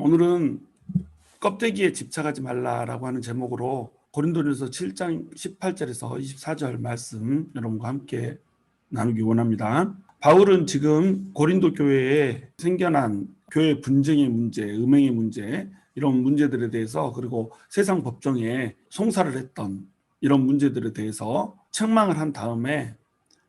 오늘은 껍데기에 집착하지 말라라고 하는 제목으로 고린도전서 7장 18절에서 24절 말씀 여러분과 함께 나누기 원합니다. 바울은 지금 고린도 교회에 생겨난 교회 분쟁의 문제, 음행의 문제, 이런 문제들에 대해서, 그리고 세상 법정에 송사를 했던 이런 문제들에 대해서 책망을 한 다음에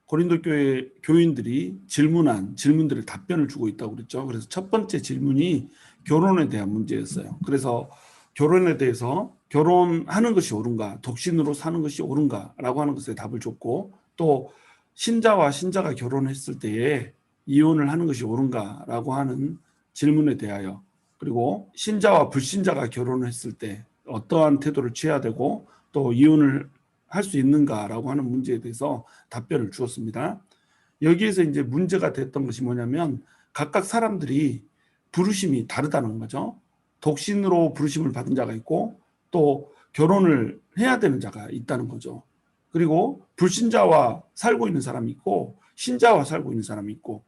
고린도 교회 교인들이 질문한 질문들의 답변을 주고 있다고 그랬죠. 그래서 첫 번째 질문이 결혼에 대한 문제였어요. 그래서 결혼에 대해서 결혼하는 것이 옳은가, 독신으로 사는 것이 옳은가라고 하는 것에 답을 줬고, 또 신자와 신자가 결혼했을 때에 이혼을 하는 것이 옳은가라고 하는 질문에 대하여, 그리고 신자와 불신자가 결혼을 했을 때 어떠한 태도를 취해야 되고 또 이혼을 할 수 있는가라고 하는 문제에 대해서 답변을 주었습니다. 여기에서 이제 문제가 됐던 것이 뭐냐면 각각 사람들이 부르심이 다르다는 거죠. 독신으로 부르심을 받은 자가 있고 또 결혼을 해야 되는 자가 있다는 거죠. 그리고 불신자와 살고 있는 사람이 있고 신자와 살고 있는 사람이 있고,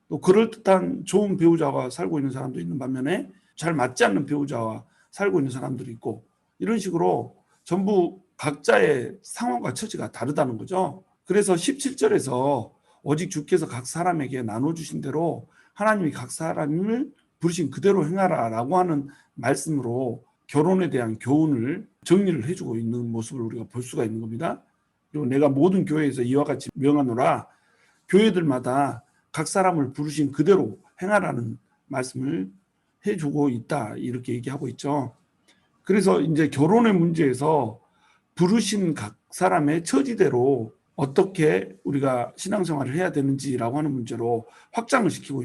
또 그럴듯한 좋은 배우자와 살고 있는 사람도 있는 반면에 잘 맞지 않는 배우자와 살고 있는 사람들이 있고, 이런 식으로 전부 각자의 상황과 처지가 다르다는 거죠. 그래서 17절에서 오직 주께서 각 사람에게 나눠주신 대로 하나님이 각 사람을 부르신 그대로 행하라라고 하는 말씀으로 결혼에 대한 교훈을 정리를 해주고 있는 모습을 우리가 볼 수가 있는 겁니다. 그리고 내가 모든 교회에서 이와 같이 명하노라, 교회들마다 각 사람을 부르신 그대로 행하라는 말씀을 해주고 있다, 이렇게 얘기하고 있죠. 그래서 이제 결혼의 문제에서 부르신 각 사람의 처지대로 어떻게 우리가 신앙생활을 해야 되는지라고 하는 문제로 확장을 시키고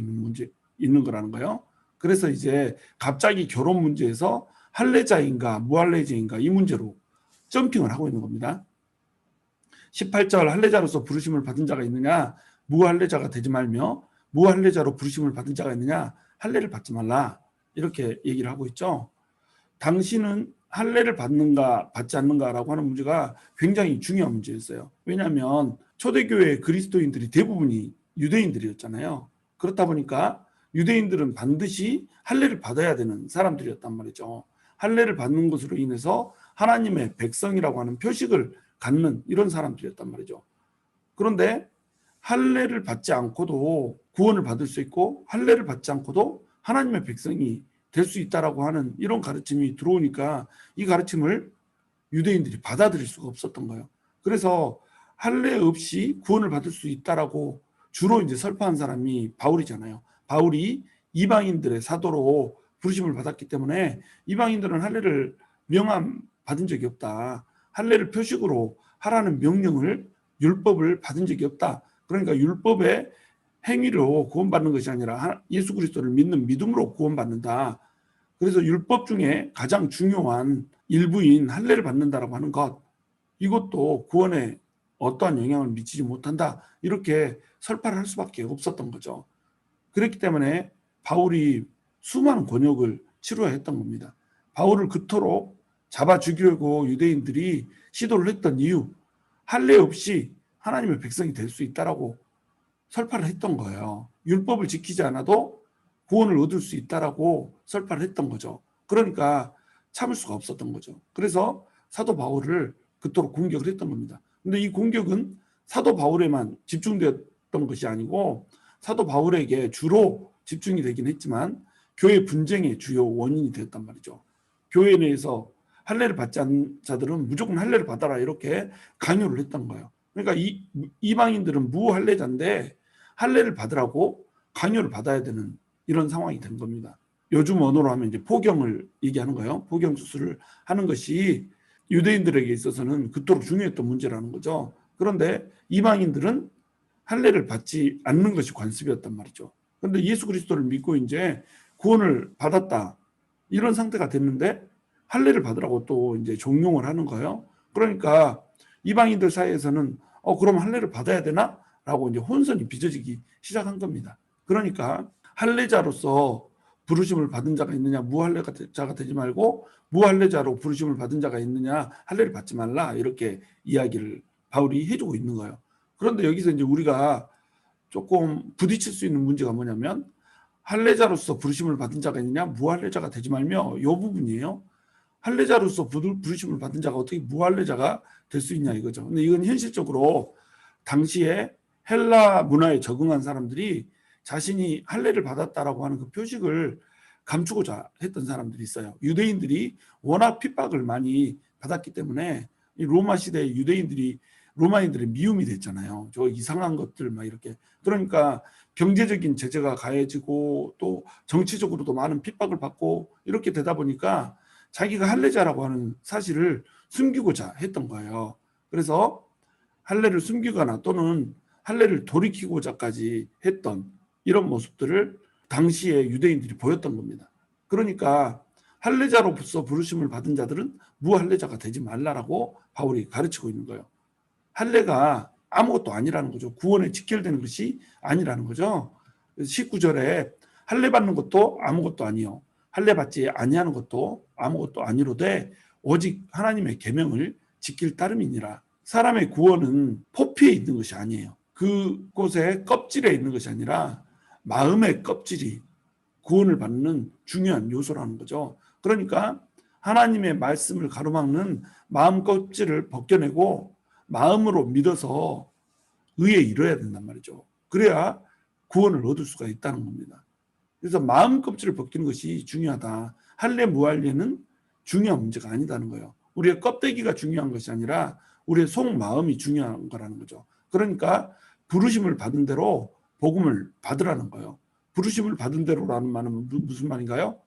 있는 거라는 거예요. 그래서 이제 갑자기 결혼 문제에서 할례자인가 무할례자인가 이 문제로 점핑을 하고 있는 겁니다. 18절 할례자로서 부르심을 받은 자가 있느냐, 무할례자가 되지 말며, 무할례자로 부르심을 받은 자가 있느냐, 할례를 받지 말라, 이렇게 얘기를 하고 있죠. 당신은 할례를 받는가 받지 않는가라고 하는 문제가 굉장히 중요한 문제였어요. 왜냐하면 초대교회 그리스도인들이 대부분이 유대인들이었잖아요. 그렇다 보니까 유대인들은 반드시 할례를 받아야 되는 사람들이었단 말이죠. 할례를 받는 것으로 인해서 하나님의 백성이라고 하는 표식을 갖는 이런 사람들이었단 말이죠. 그런데 할례를 받지 않고도 구원을 받을 수 있고 할례를 받지 않고도 하나님의 백성이 될 수 있다라고 하는 이런 가르침이 들어오니까 이 가르침을 유대인들이 받아들일 수가 없었던 거예요. 그래서 할례 없이 구원을 받을 수 있다라고 주로 이제 설파한 사람이 바울이잖아요. 바울이 이방인들의 사도로 부르심을 받았기 때문에 이방인들은 할례를 명함 받은 적이 없다, 할례를 표식으로 하라는 명령을, 율법을 받은 적이 없다. 그러니까 율법의 행위로 구원받는 것이 아니라 예수 그리스도를 믿는 믿음으로 구원받는다. 그래서 율법 중에 가장 중요한 일부인 할례를 받는다라고 하는 것, 이것도 구원에 어떠한 영향을 미치지 못한다, 이렇게 설파를 할 수밖에 없었던 거죠. 그렇기 때문에 바울이 수많은 곤욕을 치러야 했던 겁니다. 바울을 그토록 잡아 죽이려고 유대인들이 시도를 했던 이유, 할례 없이 하나님의 백성이 될 수 있다라고 설파를 했던 거예요. 율법을 지키지 않아도 구원을 얻을 수 있다라고 설파를 했던 거죠. 그러니까 참을 수가 없었던 거죠. 그래서 사도 바울을 그토록 공격을 했던 겁니다. 근데 이 공격은 사도 바울에만 집중되었던 것이 아니고 사도 바울에게 주로 집중이 되긴 했지만 교회 분쟁의 주요 원인이 되었단 말이죠. 교회 내에서 할례를 받지 않는 자들은 무조건 할례를 받아라, 이렇게 강요를 했던 거예요. 그러니까 이방인들은 무할례자인데 할례를 받으라고 강요를 받아야 되는 이런 상황이 된 겁니다. 요즘 언어로 하면 이제 포경을 얘기하는 거예요. 포경 수술을 하는 것이 유대인들에게 있어서는 그토록 중요했던 문제라는 거죠. 그런데 이방인들은 할례를 받지 않는 것이 관습이었단 말이죠. 그런데 예수 그리스도를 믿고 이제 구원을 받았다, 이런 상태가 됐는데 할례를 받으라고 또 이제 종용을 하는 거예요. 그러니까 이방인들 사이에서는 그럼 할례를 받아야 되나? 라고 이제 혼선이 빚어지기 시작한 겁니다. 그러니까 할례자로서 부르심을 받은 자가 있느냐, 무할례자가 되지 말고 무할례자로 부르심을 받은 자가 있느냐, 할례를 받지 말라, 이렇게 이야기를 바울이 해주고 있는 거예요. 그런데 여기서 이제 우리가 조금 부딪힐 수 있는 문제가 뭐냐면 할례자로서 부르심을 받은 자가 있느냐, 무할례자가 되지 말며, 이 부분이에요. 할례자로서 부르심을 받은 자가 어떻게 무할례자가 될 수 있냐 이거죠. 근데 이건 현실적으로 당시에 헬라 문화에 적응한 사람들이 자신이 할례를 받았다라고 하는 그 표식을 감추고자 했던 사람들이 있어요. 유대인들이 워낙 핍박을 많이 받았기 때문에 이 로마 시대에 로마인들의 미움이 됐잖아요. 저 이상한 것들 막 이렇게. 그러니까 경제적인 제재가 가해지고 또 정치적으로도 많은 핍박을 받고 이렇게 되다 보니까 자기가 할례자라고 하는 사실을 숨기고자 했던 거예요. 그래서 할례를 숨기거나 또는 할례를 돌이키고자까지 했던 이런 모습들을 당시에 유대인들이 보였던 겁니다. 그러니까 할례자로서 부르심을 받은 자들은 무할례자가 되지 말라라고 바울이 가르치고 있는 거예요. 할례가 아무것도 아니라는 거죠. 구원에 직결되는 것이 아니라는 거죠. 19절에 할례 받는 것도 아무것도 아니요, 할례 받지 아니하는 것도 아무것도 아니로되 오직 하나님의 계명을 지킬 따름이니라. 사람의 구원은 포피에 있는 것이 아니에요. 그곳에 껍질에 있는 것이 아니라 마음의 껍질이 구원을 받는 중요한 요소라는 거죠. 그러니까 하나님의 말씀을 가로막는 마음 껍질을 벗겨내고 마음으로 믿어서 의에 이뤄야 된단 말이죠. 그래야 구원을 얻을 수가 있다는 겁니다. 그래서 마음 껍질을 벗기는 것이 중요하다. 할례 무할례는 중요한 문제가 아니다는 거예요. 우리의 껍데기가 중요한 것이 아니라 우리의 속마음이 중요한 거라는 거죠. 그러니까 부르심을 받은 대로 복음을 받으라는 거예요. 부르심을 받은 대로라는 말은 무슨 말인가요?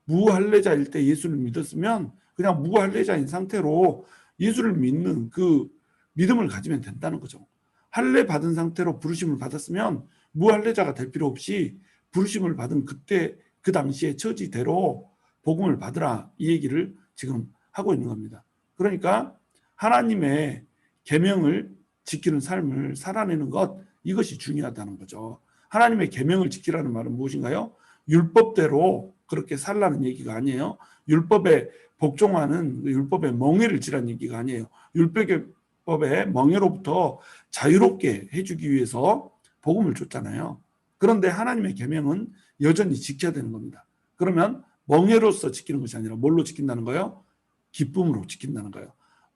무할례자일 때 예수를 믿었으면 그냥 무할례자인 상태로 예수를 믿는 그 믿음을 가지면 된다는 거죠. 할례 받은 상태로 부르심을 받았으면 무할례자가 될 필요 없이 부르심을 받은 그때 그 당시의 처지대로 복음을 받으라, 이 얘기를 지금 하고 있는 겁니다. 그러니까 하나님의 계명을 지키는 삶을 살아내는 것, 이것이 중요하다는 거죠. 하나님의 계명을 지키라는 말은 무엇인가요? 율법대로 그렇게 살라는 얘기가 아니에요. 율법에 복종하는, 율법의 멍에를 지라는 얘기가 아니에요. 율법의 멍에로부터 자유롭게 해주기 위해서 복음을 줬잖아요. 그런데 하나님의 계명은 여전히 지켜야 되는 겁니다. 그러면 멍에로서 지키는 것이 아니라 뭘로 지킨다는 거예요? 기쁨으로 지킨다는 거예요.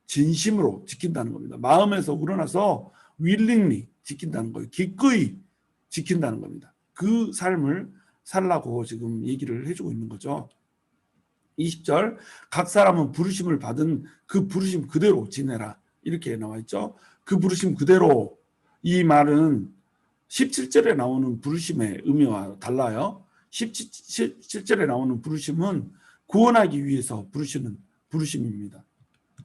진심으로 지킨다는 겁니다. 마음에서 우러나서 willingly 지킨다는 거예요. 기꺼이 지킨다는 겁니다. 그 삶을 살라고 지금 얘기를 해주고 있는 거죠. 20절, 각 사람은 부르심을 받은 그 부르심 그대로 지내라, 이렇게 나와 있죠. 그 부르심 그대로, 이 말은 17절에 나오는 부르심의 의미와 달라요. 17절에 나오는 부르심은 구원하기 위해서 부르시는 부르심입니다.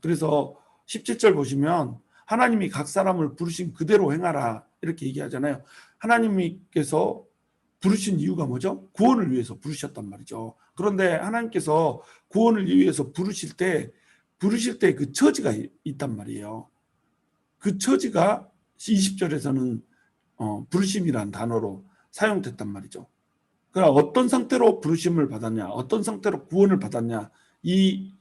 그래서 17절 보시면 하나님이 각 사람을 부르신 그대로 행하라, 이렇게 얘기하잖아요. 하나님께서 부르신 이유가 뭐죠? 구원을 위해서 부르셨단 말이죠. 그런데 하나님께서 구원을 위해서 부르실 때 그 처지가 있단 말이에요. 그 처지가 20절에서는 부르심이란 단어로 사용됐단 말이죠. 그러니까 어떤 상태로 부르심을 받았냐, 어떤 상태로 구원을 받았냐, 이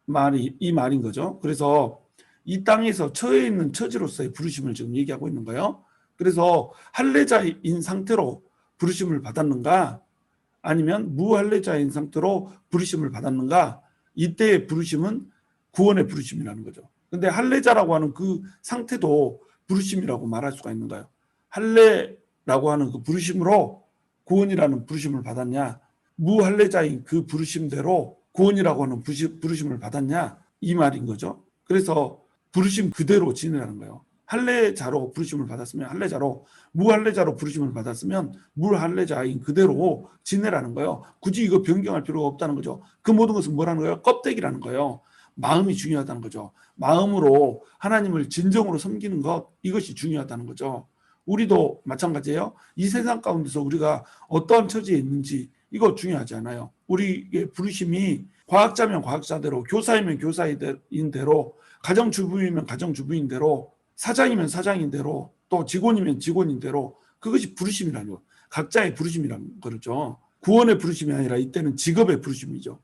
말인 거죠. 그래서 이 땅에서 처해 있는 처지로서의 부르심을 지금 얘기하고 있는 거예요. 그래서 할례자인 상태로 부르심을 받았는가, 아니면 무할례자인 상태로 부르심을 받았는가, 이때의 부르심은 구원의 부르심이라는 거죠. 근데 할례자라고 하는 그 상태도 부르심이라고 말할 수가 있는가요? 할례라고 하는 그 부르심으로 구원이라는 부르심을 받았냐, 무할례자인 그 부르심대로 구원이라고 하는 부르심을 받았냐, 이 말인 거죠. 그래서 부르심 그대로 지내라는 거예요. 할례자로 부르심을 받았으면 할례자로, 무할례자로 부르심을 받았으면 무할례자인 그대로 지내라는 거예요. 굳이 이거 변경할 필요가 없다는 거죠. 그 모든 것은 뭐라는 거예요? 껍데기라는 거예요. 마음이 중요하다는 거죠. 마음으로 하나님을 진정으로 섬기는 것, 이것이 중요하다는 거죠. 우리도 마찬가지예요. 이 세상 가운데서 우리가 어떠한 처지에 있는지 이거 중요하지 않아요. 우리의 부르심이 과학자면 과학자대로, 교사이면 교사인 대로, 가정주부이면 가정주부인 대로, 사장이면 사장인 대로, 또 직원이면 직원인 대로, 그것이 부르심이라는 거, 각자의 부르심이라는 거죠. 구원의 부르심이 아니라 이때는 직업의 부르심이죠.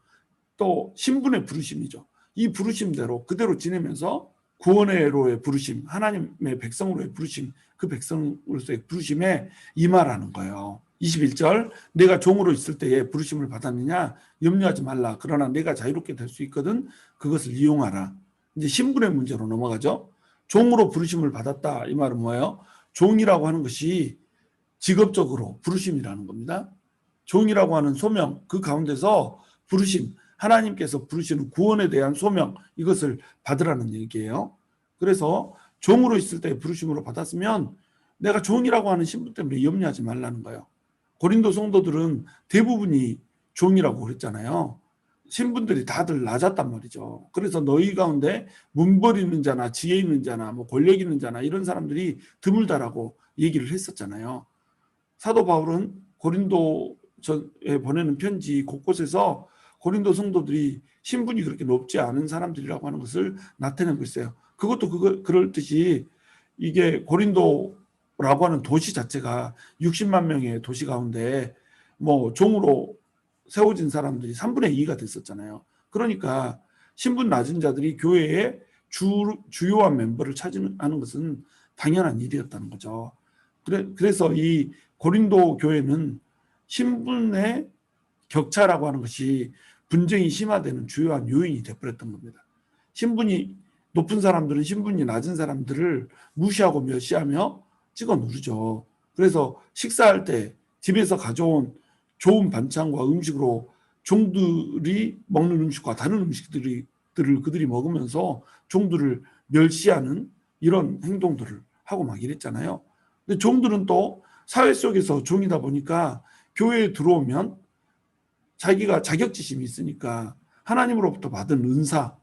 또 신분의 부르심이죠. 이 부르심대로 그대로 지내면서 구원의로의 부르심, 하나님의 백성으로의 부르심, 그 백성으로서의 부르심에 임하라는 거예요. 21절 내가 종으로 있을 때에 부르심을 받았느냐 염려하지 말라. 그러나 내가 자유롭게 될 수 있거든 그것을 이용하라. 이제 신분의 문제로 넘어가죠. 종으로 부르심을 받았다. 이 말은 뭐예요? 종이라고 하는 것이 직업적으로 부르심이라는 겁니다. 종이라고 하는 소명, 그 가운데서 부르심, 하나님께서 부르시는 구원에 대한 소명, 이것을 받으라는 얘기예요. 그래서 종으로 있을 때 부르심으로 받았으면 내가 종이라고 하는 신분 때문에 염려하지 말라는 거예요. 고린도 성도들은 대부분이 종이라고 그랬잖아요. 신분들이 다들 낮았단 말이죠. 그래서 너희 가운데 문벌 있는 자나 지혜 있는 자나 뭐 권력 있는 자나 이런 사람들이 드물다라고 얘기를 했었잖아요. 사도 바울은 고린도에 보내는 편지 곳곳에서 고린도 성도들이 신분이 그렇게 높지 않은 사람들이라고 하는 것을 나타내고 있어요. 그것도 그럴 듯이 이게 고린도라고 하는 도시 자체가 60만 명의 도시 가운데 뭐 종으로 세워진 사람들이 3분의 2가 됐었잖아요. 그러니까 신분 낮은 자들이 교회의 주요한 멤버를 차지하는 것은 당연한 일이었다는 거죠. 그래서 이 고린도 교회는 신분의 격차라고 하는 것이 분쟁이 심화되는 주요한 요인이 되어버렸던 겁니다. 신분이 높은 사람들은 신분이 낮은 사람들을 무시하고 멸시하며 찍어 누르죠. 그래서 식사할 때 집에서 가져온 좋은 반찬과 음식으로 종들이 먹는 음식과 다른 음식들을 그들이 먹으면서 종들을 멸시하는 이런 행동들을 하고 막 이랬잖아요. 근데 종들은 또 사회 속에서 종이다 보니까 교회에 들어오면 자기가 자격지심이 있으니까 하나님으로부터 받은 은사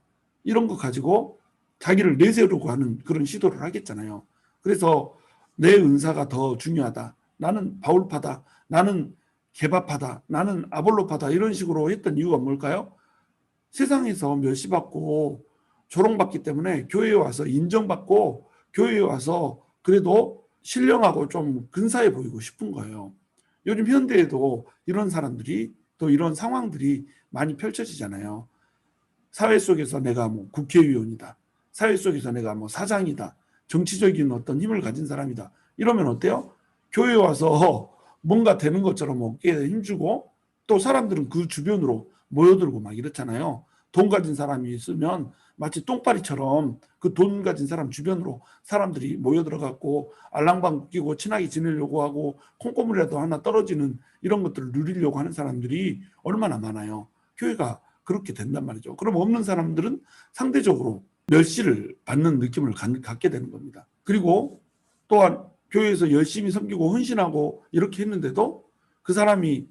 이런 거 가지고 자기를 내세우려고 하는 그런 시도를 하겠잖아요. 그래서 내 은사가 더 중요하다. 나는 바울파다. 나는 개바파다. 나는 아볼로파다. 이런 식으로 했던 이유가 뭘까요? 세상에서 멸시받고 조롱받기 때문에 교회에 와서 인정받고 교회에 와서 그래도 신령하고 좀 근사해 보이고 싶은 거예요. 요즘 현대에도 이런 사람들이 또 이런 상황들이 많이 펼쳐지잖아요. 사회 속에서 내가 뭐 국회의원이다. 사회 속에서 내가 뭐 사장이다. 정치적인 어떤 힘을 가진 사람이다. 이러면 어때요? 교회에 와서 뭔가 되는 것처럼 어깨에 힘주고 또 사람들은 그 주변으로 모여들고 막 이렇잖아요. 돈 가진 사람이 있으면 마치 똥파리처럼 그 돈 가진 사람 주변으로 사람들이 모여들어갖고 알랑방 끼고 친하게 지내려고 하고 콩고물이라도 하나 떨어지는 이런 것들을 누리려고 하는 사람들이 얼마나 많아요. 교회가 그렇게 된단 말이죠. 그럼 없는 사람들은 상대적으로 멸시를 받는 느낌을 갖게 되는 겁니다. 그리고 또한 교회에서 열심히 섬기고 헌신하고 이렇게 했는데도 그 사람이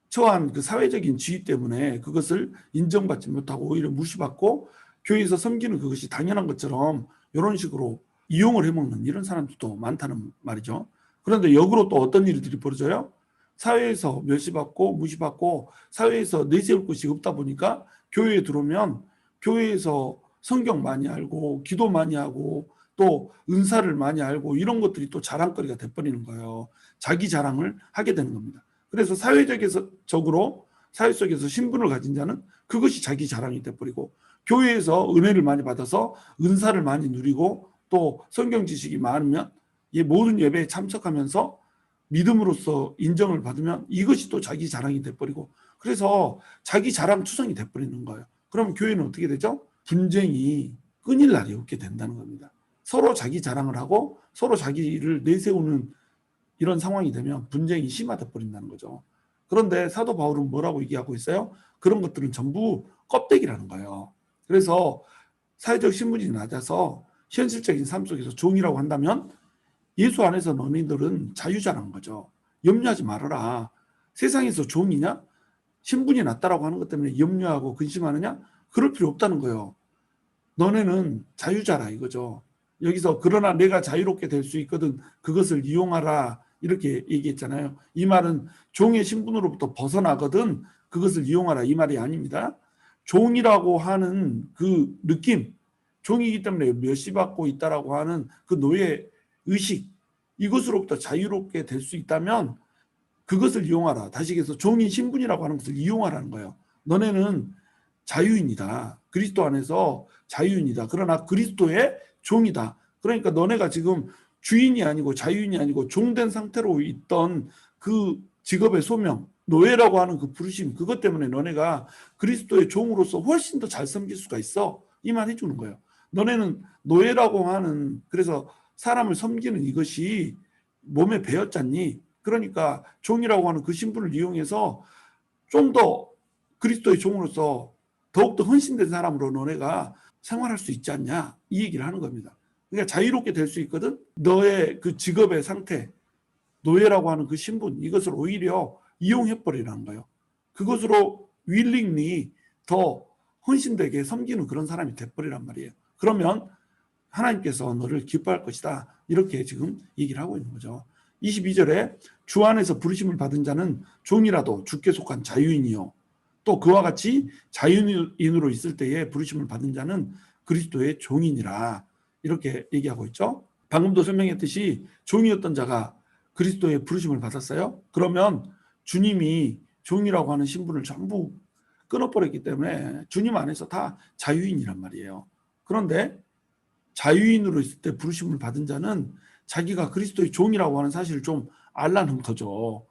처한 그 사회적인 지위 때문에 그것을 인정받지 못하고 오히려 무시받고 교회에서 섬기는 그것이 당연한 것처럼 이런 식으로 이용을 해먹는 이런 사람들도 많다는 말이죠. 그런데 역으로 또 어떤 일들이 벌어져요? 사회에서 멸시받고 무시받고 사회에서 내세울 곳이 없다 보니까 교회에 들어오면 교회에서 성경 많이 알고 기도 많이 하고 또 은사를 많이 알고 이런 것들이 또 자랑거리가 돼버리는 거예요. 자기 자랑을 하게 되는 겁니다. 그래서 사회적으로 사회 속에서 신분을 가진 자는 그것이 자기 자랑이 돼버리고 교회에서 은혜를 많이 받아서 은사를 많이 누리고 또 성경 지식이 많으면 이 모든 예배에 참석하면서 믿음으로써 인정을 받으면 이것이 또 자기 자랑이 돼버리고 그래서 자기 자랑 투성이 돼버리는 거예요. 그럼 교회는 어떻게 되죠? 분쟁이 끊일 날이 없게 된다는 겁니다. 서로 자기 자랑을 하고 서로 자기를 내세우는 이런 상황이 되면 분쟁이 심화돼 버린다는 거죠. 그런데 사도 바울은 뭐라고 얘기하고 있어요? 그런 것들은 전부 껍데기라는 거예요. 그래서 사회적 신분이 낮아서 현실적인 삶 속에서 종이라고 한다면 예수 안에서 너희들은 자유자라는 거죠. 염려하지 말아라. 세상에서 종이냐? 신분이 낮다라고 하는 것 때문에 염려하고 근심하느냐? 그럴 필요 없다는 거예요. 너네는 자유자라 이거죠. 여기서 그러나 내가 자유롭게 될 수 있거든 그것을 이용하라 이렇게 얘기했잖아요. 이 말은 종의 신분으로부터 벗어나거든 그것을 이용하라 이 말이 아닙니다. 종이라고 하는 그 느낌, 종이기 때문에 멸시받고 있다라고 하는 그 노예 의식 이것으로부터 자유롭게 될 수 있다면 그것을 이용하라. 다시 얘기해서 종이 신분이라고 하는 것을 이용하라는 거예요. 너네는 자유인이다. 그리스도 안에서 자유인이다. 그러나 그리스도의 종이다. 그러니까 너네가 지금 주인이 아니고 자유인이 아니고 종된 상태로 있던 그 직업의 소명, 노예라고 하는 그 부르심, 그것 때문에 너네가 그리스도의 종으로서 훨씬 더 잘 섬길 수가 있어. 이 말 해주는 거예요. 너네는 노예라고 하는, 그래서 사람을 섬기는 이것이 몸에 배었잖니. 그러니까 종이라고 하는 그 신분을 이용해서 좀 더 그리스도의 종으로서 더욱더 헌신된 사람으로 너네가 생활할 수 있지 않냐, 이 얘기를 하는 겁니다. 그러니까 자유롭게 될 수 있거든. 너의 그 직업의 상태, 노예라고 하는 그 신분, 이것을 오히려 이용해버리라는 거예요. 그것으로 willingly 더 헌신되게 섬기는 그런 사람이 돼버리란 말이에요. 그러면 하나님께서 너를 기뻐할 것이다, 이렇게 지금 얘기를 하고 있는 거죠. 22절에 주 안에서 부르심을 받은 자는 종이라도 주께 속한 자유인이요, 또 그와 같이 자유인으로 있을 때에 부르심을 받은 자는 그리스도의 종이니라, 이렇게 얘기하고 있죠. 방금도 설명했듯이 종이었던 자가 그리스도의 부르심을 받았어요. 그러면 주님이 종이라고 하는 신분을 전부 끊어버렸기 때문에 주님 안에서 다 자유인이란 말이에요. 그런데 자유인으로 있을 때 부르심을 받은 자는 자기가 그리스도의 종이라고 하는 사실을 좀 알라는 거죠.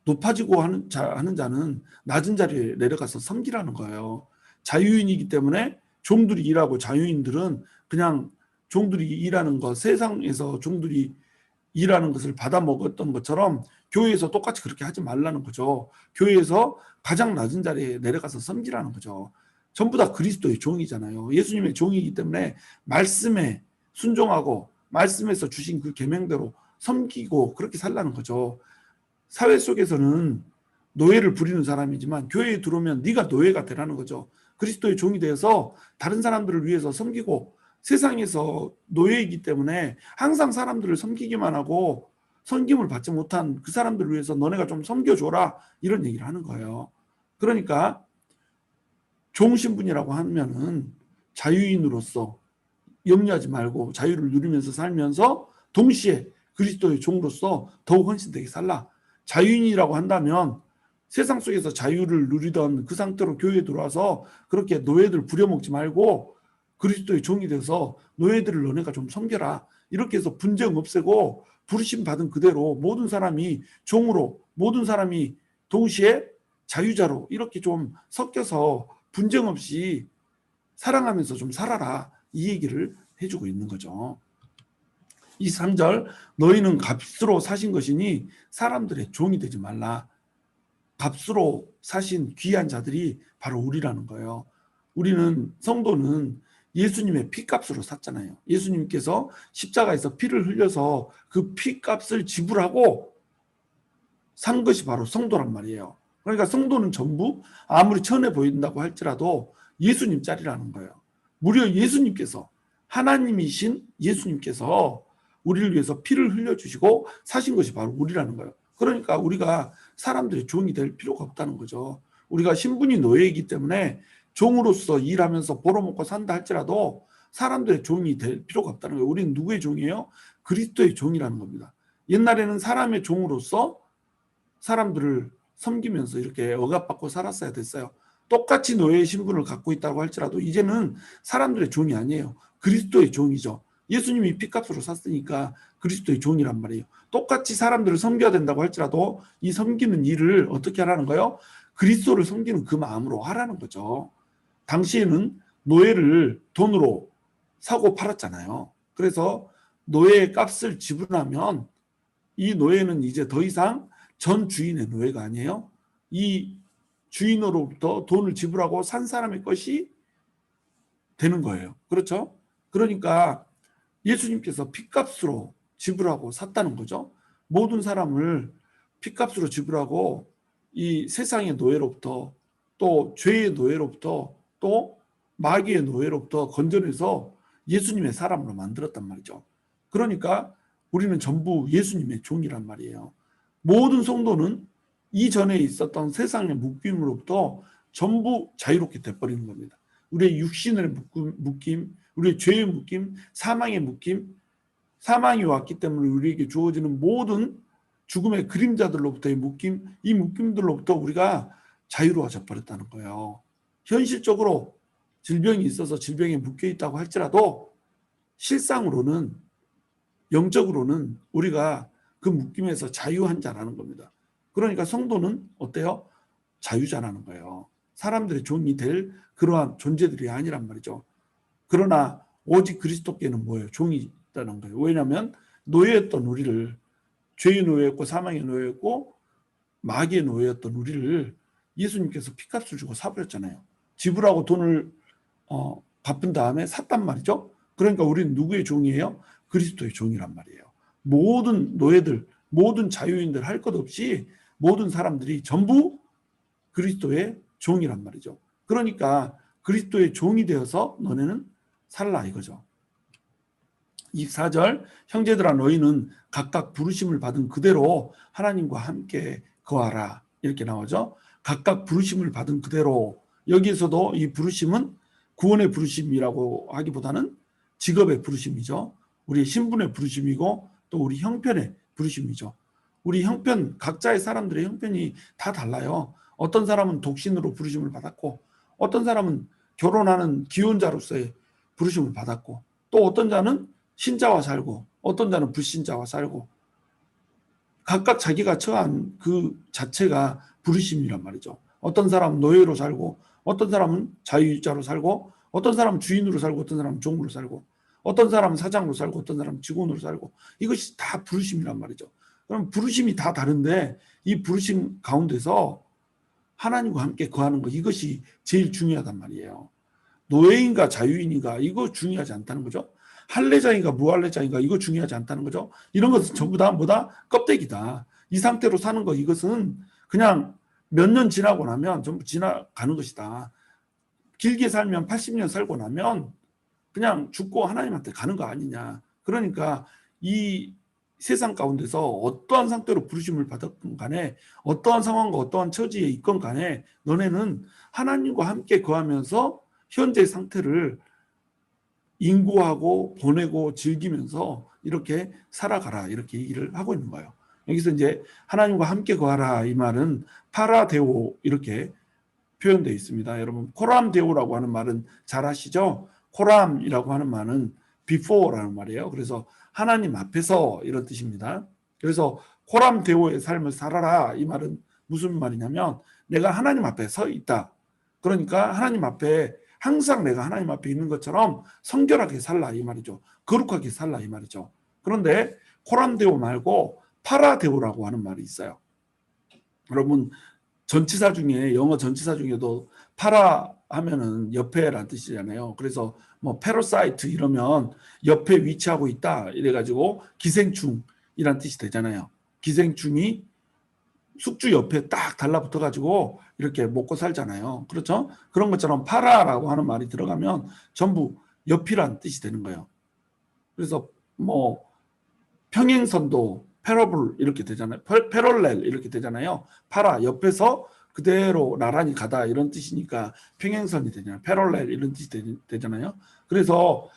높아지고 하는 자는 낮은 자리에 내려가서 섬기라는 거예요. 자유인이기 때문에 종들이 일하고, 자유인들은 그냥 종들이 일하는 것, 세상에서 종들이 일하는 것을 받아 먹었던 것처럼 교회에서 똑같이 그렇게 하지 말라는 거죠. 교회에서 가장 낮은 자리에 내려가서 섬기라는 거죠. 전부 다 그리스도의 종이잖아요. 예수님의 종이기 때문에 말씀에 순종하고 말씀에서 주신 그 계명대로 섬기고 그렇게 살라는 거죠. 사회 속에서는 노예를 부리는 사람이지만 교회에 들어오면 네가 노예가 되라는 거죠. 그리스도의 종이 되어서 다른 사람들을 위해서 섬기고, 세상에서 노예이기 때문에 항상 사람들을 섬기기만 하고 섬김을 받지 못한 그 사람들을 위해서 너네가 좀 섬겨줘라, 이런 얘기를 하는 거예요. 그러니까 종 신분이라고 하면은 자유인으로서 염려하지 말고 자유를 누리면서 살면서 동시에 그리스도의 종으로서 더욱 헌신되게 살라. 자유인이라고 한다면 세상 속에서 자유를 누리던 그 상태로 교회에 들어와서 그렇게 노예들 부려먹지 말고 그리스도의 종이 돼서 노예들을 너네가 좀 섬겨라, 이렇게 해서 분쟁 없애고 부르심 받은 그대로 모든 사람이 종으로, 모든 사람이 동시에 자유자로 이렇게 좀 섞여서 분쟁 없이 사랑하면서 좀 살아라, 이 얘기를 해주고 있는 거죠. 23절, 너희는 값으로 사신 것이니 사람들의 종이 되지 말라. 값으로 사신 귀한 자들이 바로 우리라는 거예요. 우리는, 성도는 예수님의 피값으로 샀잖아요. 예수님께서 십자가에서 피를 흘려서 그 피값을 지불하고 산 것이 바로 성도란 말이에요. 그러니까 성도는 전부 아무리 천해 보인다고 할지라도 예수님 짤이라는 거예요. 무려 예수님께서, 하나님이신 예수님께서 우리를 위해서 피를 흘려주시고 사신 것이 바로 우리라는 거예요. 그러니까 우리가 사람들의 종이 될 필요가 없다는 거죠. 우리가 신분이 노예이기 때문에 종으로서 일하면서 벌어먹고 산다 할지라도 사람들의 종이 될 필요가 없다는 거예요. 우리는 누구의 종이에요? 그리스도의 종이라는 겁니다. 옛날에는 사람의 종으로서 사람들을 섬기면서 이렇게 억압받고 살았어야 됐어요. 똑같이 노예의 신분을 갖고 있다고 할지라도 이제는 사람들의 종이 아니에요. 그리스도의 종이죠. 예수님이 피값으로 샀으니까 그리스도의 종이란 말이에요. 똑같이 사람들을 섬겨야 된다고 할지라도 이 섬기는 일을 어떻게 하라는 거예요? 그리스도를 섬기는 그 마음으로 하라는 거죠. 당시에는 노예를 돈으로 사고 팔았잖아요. 그래서 노예의 값을 지불하면 이 노예는 이제 더 이상 전 주인의 노예가 아니에요. 이 주인으로부터 돈을 지불하고 산 사람의 것이 되는 거예요. 그렇죠? 그러니까 예수님께서 피값으로 지불하고 샀다는 거죠. 모든 사람을 피값으로 지불하고 이 세상의 노예로부터, 또 죄의 노예로부터, 또 마귀의 노예로부터 건져내서 예수님의 사람으로 만들었단 말이죠. 그러니까 우리는 전부 예수님의 종이란 말이에요. 모든 성도는 이전에 있었던 세상의 묶임으로부터 전부 자유롭게 돼버리는 겁니다. 우리의 육신의 묶임, 우리의 죄의 묶임, 사망의 묶임, 사망이 왔기 때문에 우리에게 주어지는 모든 죽음의 그림자들로부터의 묶임, 이 묶임들로부터 우리가 자유로워져 버렸다는 거예요. 현실적으로 질병이 있어서 질병에 묶여 있다고 할지라도 실상으로는, 영적으로는 우리가 그 묶임에서 자유한 자라는 겁니다. 그러니까 성도는 어때요? 자유자라는 거예요. 사람들의 종이 될 그러한 존재들이 아니란 말이죠. 그러나 오직 그리스도께는 뭐예요? 종이 있다는 거예요. 왜냐하면 노예였던 우리를, 죄의 노예였고 사망의 노예였고 마귀의 노예였던 우리를 예수님께서 피값을 주고 사버렸잖아요. 지불하고 돈을 갚은 다음에 샀단 말이죠. 그러니까 우리는 누구의 종이에요? 그리스도의 종이란 말이에요. 모든 노예들, 모든 자유인들 할 것 없이 모든 사람들이 전부 그리스도의 종이란 말이죠. 그러니까 그리스도의 종이 되어서 너네는 살라 이거죠. 24절 형제들아 너희는 각각 부르심을 받은 그대로 하나님과 함께 거하라 이렇게 나오죠. 각각 부르심을 받은 그대로, 여기에서도 이 부르심은 구원의 부르심이라고 하기보다는 직업의 부르심이죠. 우리 신분의 부르심이고 또 우리 형편의 부르심이죠. 우리 형편, 각자의 사람들의 형편이 다 달라요. 어떤 사람은 독신으로 부르심을 받았고 어떤 사람은 결혼하는 기혼자로서의 부르심을 받았고 또 어떤 자는 신자와 살고 어떤 자는 불신자와 살고 각각 자기가 처한 그 자체가 부르심이란 말이죠. 어떤 사람은 노예로 살고 어떤 사람은 자유자로 살고 어떤 사람은 주인으로 살고 어떤 사람은 종으로 살고 어떤 사람은 사장으로 살고 어떤 사람은 직원으로 살고 이것이 다 부르심이란 말이죠. 그럼 부르심이 다 다른데 이 부르심 가운데서 하나님과 함께 거하는 것, 이것이 제일 중요하단 말이에요. 노예인가 자유인인가 이거 중요하지 않다는 거죠. 할례자인가 무할례자인가 이거 중요하지 않다는 거죠. 이런 것은 전부 다 뭐다? 껍데기다. 이 상태로 사는 거 이것은 그냥 몇 년 지나고 나면 전부 지나가는 것이다. 길게 살면 80년 살고 나면 그냥 죽고 하나님한테 가는 거 아니냐. 그러니까 이 세상 가운데서 어떠한 상태로 부르심을 받았건 간에 어떠한 상황과 어떠한 처지에 있건 간에 너네는 하나님과 함께 거하면서 현재 상태를 인고하고 보내고 즐기면서 이렇게 살아가라 이렇게 얘기를 하고 있는 거예요. 여기서 이제 하나님과 함께 거하라 이 말은 파라데오 이렇게 표현되어 있습니다. 여러분 코람데오라고 하는 말은 잘 아시죠? 코람이라고 하는 말은 before라는 말이에요. 그래서 하나님 앞에서 이런 뜻입니다. 그래서 코람데오의 삶을 살아라 이 말은 무슨 말이냐면 내가 하나님 앞에 서 있다. 그러니까 하나님 앞에 항상 내가 하나님 앞에 있는 것처럼 성결하게 살라 이 말이죠. 거룩하게 살라 이 말이죠. 그런데 코람데오 말고 파라데오라고 하는 말이 있어요. 여러분 전치사 중에 영어 전치사 중에도 파라 하면은 옆에란 뜻이잖아요. 그래서 뭐 패러사이트 이러면 옆에 위치하고 있다 이래가지고 기생충이란 뜻이 되잖아요. 기생충이 숙주 옆에 딱 달라붙어가지고 이렇게 먹고 살잖아요. 그렇죠? 그런 것처럼 파라라고 하는 말이 들어가면 전부 옆이란 뜻이 되는 거예요. 그래서 뭐 평행선도 패러블 이렇게 되잖아요. 패럴렐 이렇게 되잖아요. 파라 옆에서 그대로 나란히 가다 이런 뜻이니까 평행선이 되잖아요. 패럴렐 이런 뜻이 되잖아요. 그래서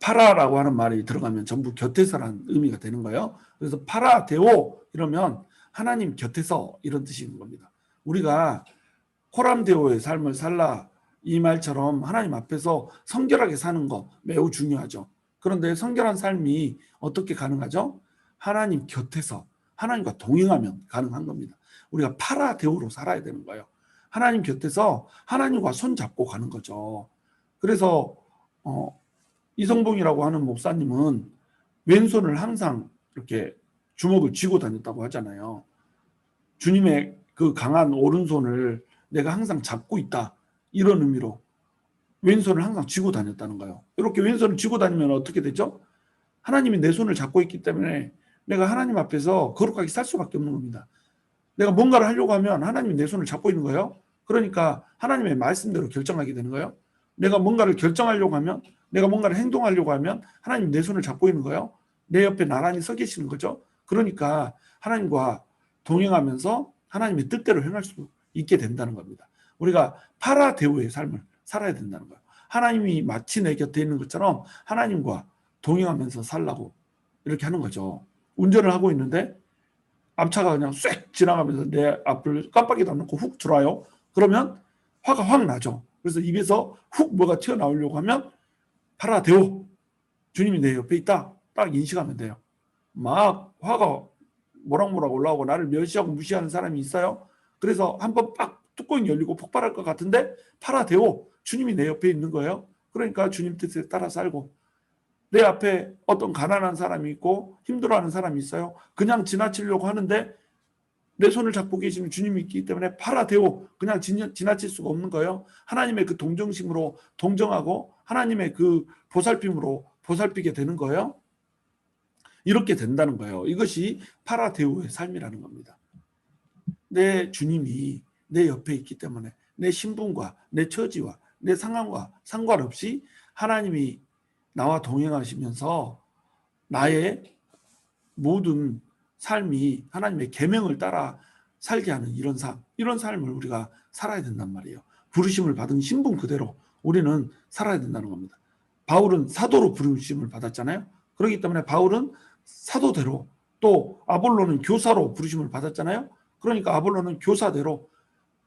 파라라고 하는 말이 들어가면 전부 곁에서라는 의미가 되는 거예요. 그래서 파라데오 이러면 하나님 곁에서 이런 뜻인 겁니다. 우리가 코람데오의 삶을 살라 이 말처럼 하나님 앞에서 성결하게 사는 거 매우 중요하죠. 그런데 성결한 삶이 어떻게 가능하죠? 하나님 곁에서 하나님과 동행하면 가능한 겁니다. 우리가 파라데오로 살아야 되는 거예요. 하나님 곁에서 하나님과 손잡고 가는 거죠. 그래서 이성봉이라고 하는 목사님은 왼손을 항상 이렇게 주먹을 쥐고 다녔다고 하잖아요. 주님의 그 강한 오른손을 내가 항상 잡고 있다. 이런 의미로 왼손을 항상 쥐고 다녔다는 거예요. 이렇게 왼손을 쥐고 다니면 어떻게 되죠? 하나님이 내 손을 잡고 있기 때문에 내가 하나님 앞에서 거룩하게 살 수밖에 없는 겁니다. 내가 뭔가를 하려고 하면 하나님이 내 손을 잡고 있는 거예요. 그러니까 하나님의 말씀대로 결정하게 되는 거예요. 내가 뭔가를 결정하려고 하면 내가 뭔가를 행동하려고 하면 하나님이 내 손을 잡고 있는 거예요. 내 옆에 나란히 서 계시는 거죠. 그러니까 하나님과 동행하면서 하나님의 뜻대로 행할 수 있게 된다는 겁니다. 우리가 파라데오의 삶을 살아야 된다는 거예요. 하나님이 마치 내 곁에 있는 것처럼 하나님과 동행하면서 살라고 이렇게 하는 거죠. 운전을 하고 있는데 앞차가 그냥 쏵 지나가면서 내 앞을 깜빡이도 안 놓고 훅 들어와요. 그러면 화가 확 나죠. 그래서 입에서 훅 뭐가 튀어나오려고 하면 파라데오, 주님이 내 옆에 있다 딱 인식하면 돼요. 막 화가 모락모락 올라오고 나를 멸시하고 무시하는 사람이 있어요. 그래서 한번 빡 뚜껑이 열리고 폭발할 것 같은데 파라데오, 주님이 내 옆에 있는 거예요. 그러니까 주님 뜻에 따라 살고, 내 앞에 어떤 가난한 사람이 있고 힘들어하는 사람이 있어요. 그냥 지나치려고 하는데 내 손을 잡고 계시는 주님이 있기 때문에 파라데오, 그냥 지나칠 수가 없는 거예요. 하나님의 그 동정심으로 동정하고 하나님의 그 보살핌으로 보살피게 되는 거예요. 이렇게 된다는 거예요. 이것이 파라데오의 삶이라는 겁니다. 내 주님이 내 옆에 있기 때문에 내 신분과 내 처지와 내 상황과 상관없이 하나님이 나와 동행하시면서 나의 모든 삶이 하나님의 계명을 따라 살게 하는 이런 삶을 우리가 살아야 된단 말이에요. 부르심을 받은 신분 그대로 우리는 살아야 된다는 겁니다. 바울은 사도로 부르심을 받았잖아요. 그렇기 때문에 바울은 사도대로, 또 아볼로는 교사로 부르심을 받았잖아요. 그러니까 아볼로는 교사대로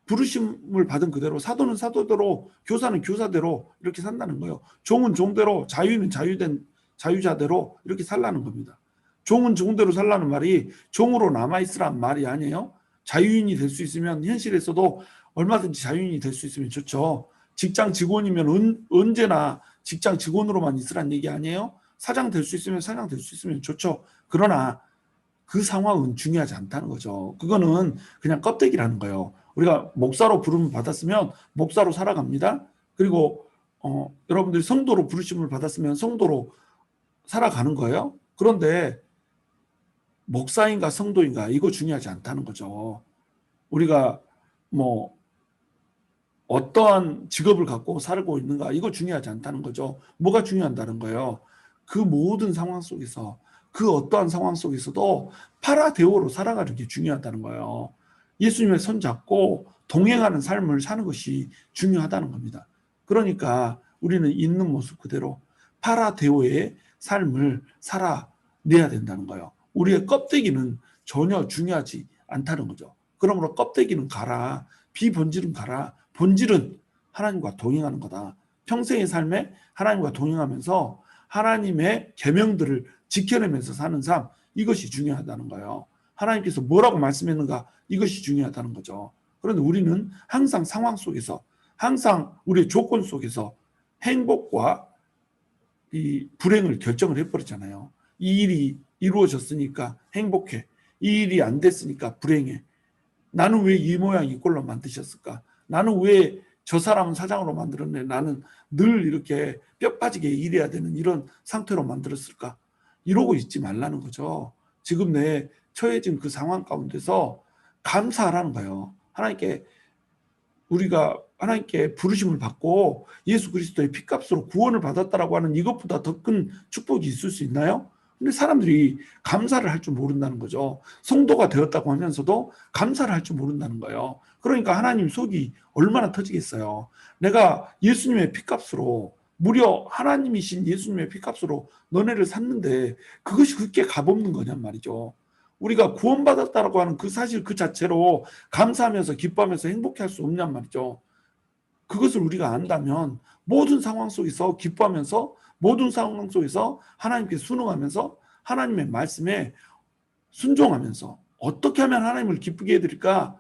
부르심을 받은 그대로, 사도는 사도대로, 교사는 교사대로 이렇게 산다는 거예요. 종은 종대로, 자유는 자유자대로 이렇게 살라는 겁니다. 종은 종대로 살라는 말이 종으로 남아있으란 말이 아니에요. 자유인이 될 수 있으면, 현실에서도 얼마든지 자유인이 될 수 있으면 좋죠. 직장 직원이면 언제나 직장 직원으로만 있으란 얘기 아니에요. 사장 될 수 있으면 사장 될 수 있으면 좋죠. 그러나 그 상황은 중요하지 않다는 거죠. 그거는 그냥 껍데기라는 거예요. 우리가 목사로 부름을 받았으면 목사로 살아갑니다. 그리고 여러분들이 성도로 부르심을 받았으면 성도로 살아가는 거예요. 그런데 목사인가 성도인가 이거 중요하지 않다는 거죠. 우리가 뭐 어떠한 직업을 갖고 살고 있는가 이거 중요하지 않다는 거죠. 뭐가 중요한다는 거예요. 그 모든 상황 속에서, 그 어떠한 상황 속에서도 파라데오로 살아가는 게 중요하다는 거예요. 예수님의 손 잡고 동행하는 삶을 사는 것이 중요하다는 겁니다. 그러니까 우리는 있는 모습 그대로 파라데오의 삶을 살아내야 된다는 거예요. 우리의 껍데기는 전혀 중요하지 않다는 거죠. 그러므로 껍데기는 가라, 비본질은 가라, 본질은 하나님과 동행하는 거다. 평생의 삶에 하나님과 동행하면서 하나님의 계명들을 지켜내면서 사는 삶, 이것이 중요하다는 거예요. 하나님께서 뭐라고 말씀했는가, 이것이 중요하다는 거죠. 그런데 우리는 항상 상황 속에서, 항상 우리의 조건 속에서 행복과 이 불행을 결정을 해버리잖아요. 이 일이 이루어졌으니까 행복해, 이 일이 안 됐으니까 불행해, 나는 왜 이 모양 이 꼴로 만드셨을까, 나는 왜 저 사람은 사장으로 만들었네, 나는 늘 이렇게 뼈 빠지게 일해야 되는 이런 상태로 만들었을까, 이러고 있지 말라는 거죠. 지금 내 처해진 그 상황 가운데서 감사하라는 거예요. 우리가 하나님께 부르심을 받고 예수 그리스도의 피값으로 구원을 받았다라고 하는 이것보다 더 큰 축복이 있을 수 있나요? 근데 사람들이 감사를 할 줄 모른다는 거죠. 성도가 되었다고 하면서도 감사를 할 줄 모른다는 거예요. 그러니까 하나님 속이 얼마나 터지겠어요. 내가 예수님의 피값으로, 무려 하나님이신 예수님의 피값으로 너네를 샀는데 그것이 그렇게 값없는 거냔 말이죠. 우리가 구원받았다라고 하는 그 사실 그 자체로 감사하면서 기뻐하면서 행복할 수 없냔 말이죠. 그것을 우리가 안다면 모든 상황 속에서 기뻐하면서, 모든 상황 속에서 하나님께 순응하면서, 하나님의 말씀에 순종하면서, 어떻게 하면 하나님을 기쁘게 해드릴까,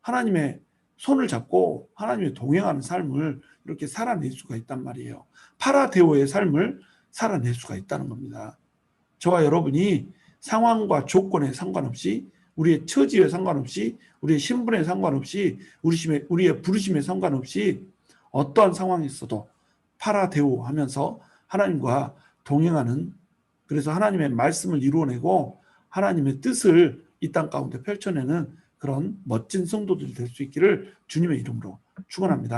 하나님의 손을 잡고 하나님의 동행하는 삶을 이렇게 살아낼 수가 있단 말이에요. 파라데오의 삶을 살아낼 수가 있다는 겁니다. 저와 여러분이 상황과 조건에 상관없이, 우리의 처지에 상관없이, 우리의 신분에 상관없이, 우리의 부르심에 상관없이 어떠한 상황이 있어도 파라데오 하면서 하나님과 동행하는, 그래서 하나님의 말씀을 이루어내고 하나님의 뜻을 이 땅 가운데 펼쳐내는 그런 멋진 성도들이 될 수 있기를 주님의 이름으로 축원합니다.